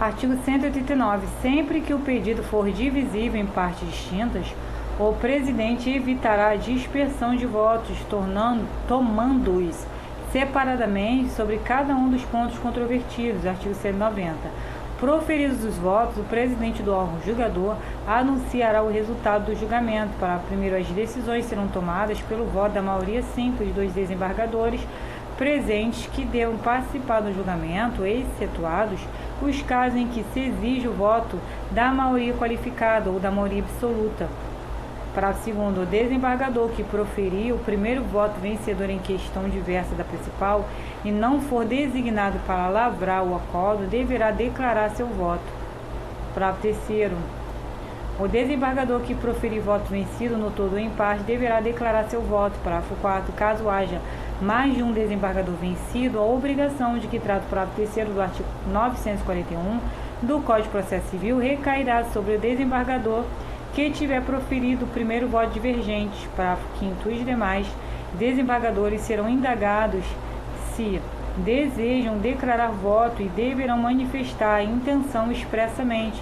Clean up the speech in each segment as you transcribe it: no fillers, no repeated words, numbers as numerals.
Artigo 189. Sempre que o pedido for divisível em partes distintas, o presidente evitará a dispersão de votos, tomando-os separadamente sobre cada um dos pontos controvertidos. Artigo 190. Proferidos os votos, o presidente do órgão julgador anunciará o resultado do julgamento. Parágrafo 1º. As decisões serão tomadas pelo voto da maioria simples dos desembargadores presentes que devam participar do julgamento, excetuados os casos em que se exige o voto da maioria qualificada ou da maioria absoluta. Parágrafo 2º. O desembargador que proferir o primeiro voto vencedor em questão diversa da principal e não for designado para lavrar o acordo, deverá declarar seu voto. Parágrafo 3º. O desembargador que proferir voto vencido no todo ou em parte deverá declarar seu voto. Parágrafo 4º. Caso haja mais de um desembargador vencido, a obrigação de que trata o parágrafo 3º do artigo 941 do Código de Processo Civil recairá sobre o desembargador que tiver proferido o primeiro voto divergente. Parágrafo 5º. Os demais desembargadores serão indagados se desejam declarar voto e deverão manifestar a intenção expressamente,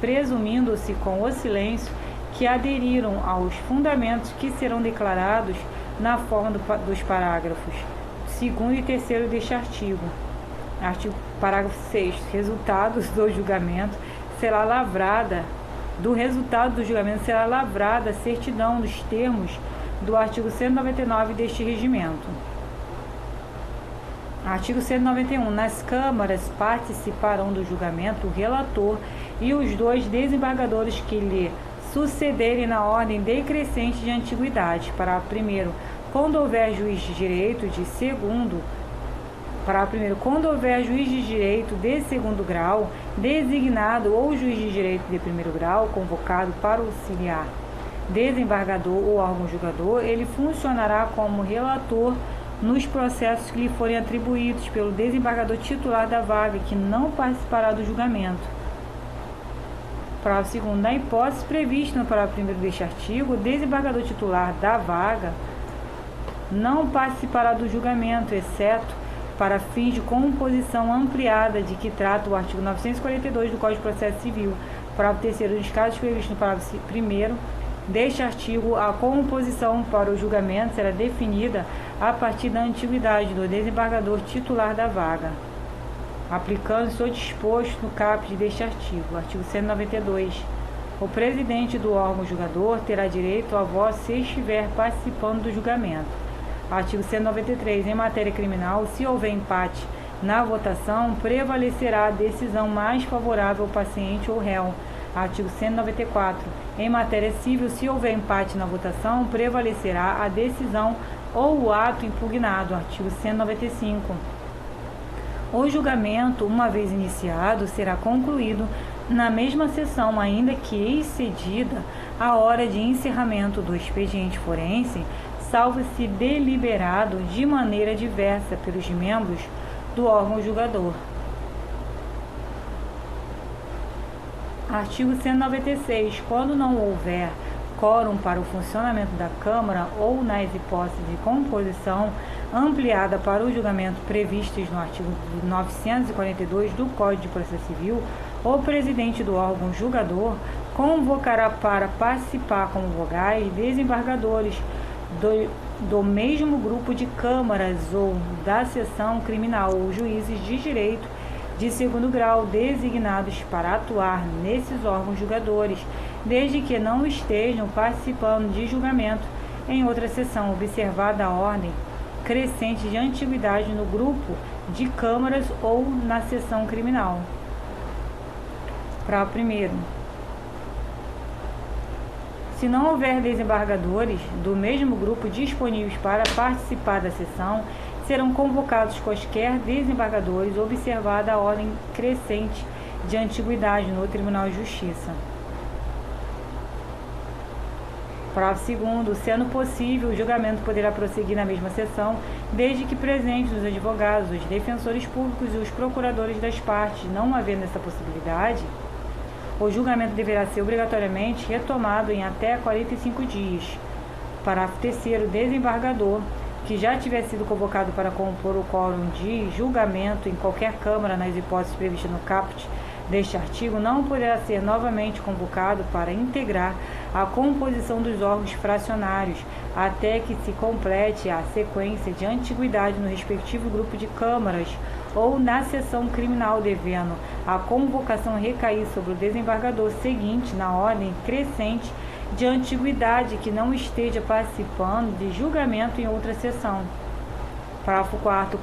presumindo-se com o silêncio que aderiram aos fundamentos que serão declarados na forma dos parágrafos 2º e 3º deste artigo. Parágrafo 6º. Resultados do julgamento será lavrada a certidão dos termos do artigo 199 deste regimento. Artigo 191. Nas câmaras participarão do julgamento o relator e os 2 desembargadores que lhe sucederem na ordem decrescente de antiguidade. Parágrafo 1º. Quando houver juiz de direito de segundo de segundo grau, designado, ou juiz de direito de primeiro grau, convocado para auxiliar desembargador ou órgão julgador, ele funcionará como relator nos processos que lhe forem atribuídos pelo desembargador titular da vaga, que não participará do julgamento. Parágrafo 2º. Na hipótese prevista no parágrafo 1º deste artigo, o desembargador titular da vaga não participará do julgamento, exceto para fins de composição ampliada de que trata o artigo 942 do Código de Processo Civil. Parágrafo 3º. Nos casos previstos no parágrafo 1º deste artigo, a composição para o julgamento será definida a partir da antiguidade do desembargador titular da vaga, aplicando-se o disposto no caput deste artigo. Artigo 192. O presidente do órgão julgador terá direito a voz se estiver participando do julgamento. Artigo 193. Em matéria criminal, se houver empate na votação, prevalecerá a decisão mais favorável ao paciente ou réu. Artigo 194. Em matéria civil, se houver empate na votação, prevalecerá a decisão ou o ato impugnado. Artigo 195. O julgamento, uma vez iniciado, será concluído na mesma sessão, ainda que excedida a hora de encerramento do expediente forense, salvo se deliberado de maneira diversa pelos membros do órgão julgador. Artigo 196. Quando não houver quórum para o funcionamento da Câmara ou nas hipóteses de composição ampliada para o julgamento previstas no artigo 942 do Código de Processo Civil, o presidente do órgão julgador convocará para participar como vogais desembargadores do mesmo grupo de câmaras ou da seção criminal ou juízes de direito de segundo grau designados para atuar nesses órgãos julgadores, desde que não estejam participando de julgamento em outra seção, observada a ordem crescente de antiguidade no grupo de câmaras ou na seção criminal. Parágrafo 1º. Se não houver desembargadores do mesmo grupo disponíveis para participar da sessão, serão convocados quaisquer desembargadores, observada a ordem crescente de antiguidade no Tribunal de Justiça. Parágrafo 2º. Sendo possível, o julgamento poderá prosseguir na mesma sessão, desde que presentes os advogados, os defensores públicos e os procuradores das partes. Não havendo essa possibilidade, o julgamento deverá ser obrigatoriamente retomado em até 45 dias. Parágrafo 3º. Desembargador que já tiver sido convocado para compor o quórum de julgamento em qualquer Câmara nas hipóteses previstas no caput deste artigo, não poderá ser novamente convocado para integrar a composição dos órgãos fracionários, até que se complete a sequência de antiguidade no respectivo grupo de câmaras ou na sessão criminal, devendo a convocação recair sobre o desembargador seguinte na ordem crescente de antiguidade que não esteja participando de julgamento em outra sessão. Parágrafo 4º.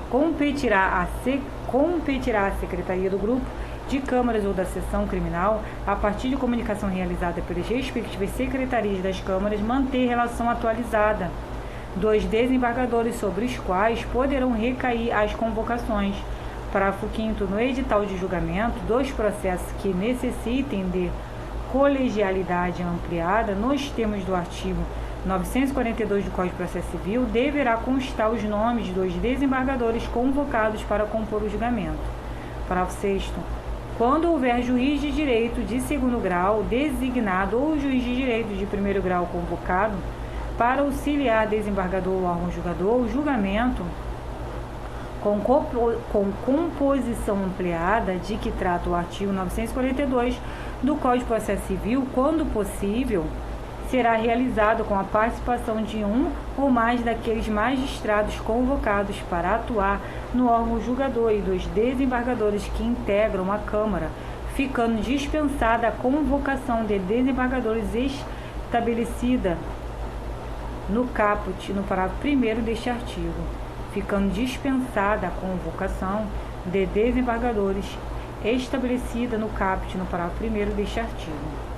Competirá à Secretaria do Grupo de Câmaras ou da Seção Criminal, a partir de comunicação realizada pelas respectivas secretarias das câmaras, manter relação atualizada dos desembargadores sobre os quais poderão recair as convocações. Parágrafo 5º. No edital de julgamento dos processos que necessitem de colegialidade ampliada, nos termos do artigo 942 do Código de Processo Civil, deverá constar os nomes dos desembargadores convocados para compor o julgamento. Parágrafo 6º. Quando houver juiz de direito de segundo grau designado ou juiz de direito de primeiro grau convocado para auxiliar desembargador ou órgão julgador, o julgamento com composição ampliada de que trata o artigo 942 do Código de Processo Civil, quando possível, será realizado com a participação de um ou mais daqueles magistrados convocados para atuar no órgão julgador e dos desembargadores que integram a Câmara, ficando dispensada a convocação de desembargadores estabelecida no caput, no parágrafo 1º deste artigo, ficando dispensada a convocação de desembargadores estabelecida no caput, no parágrafo 1º deste artigo.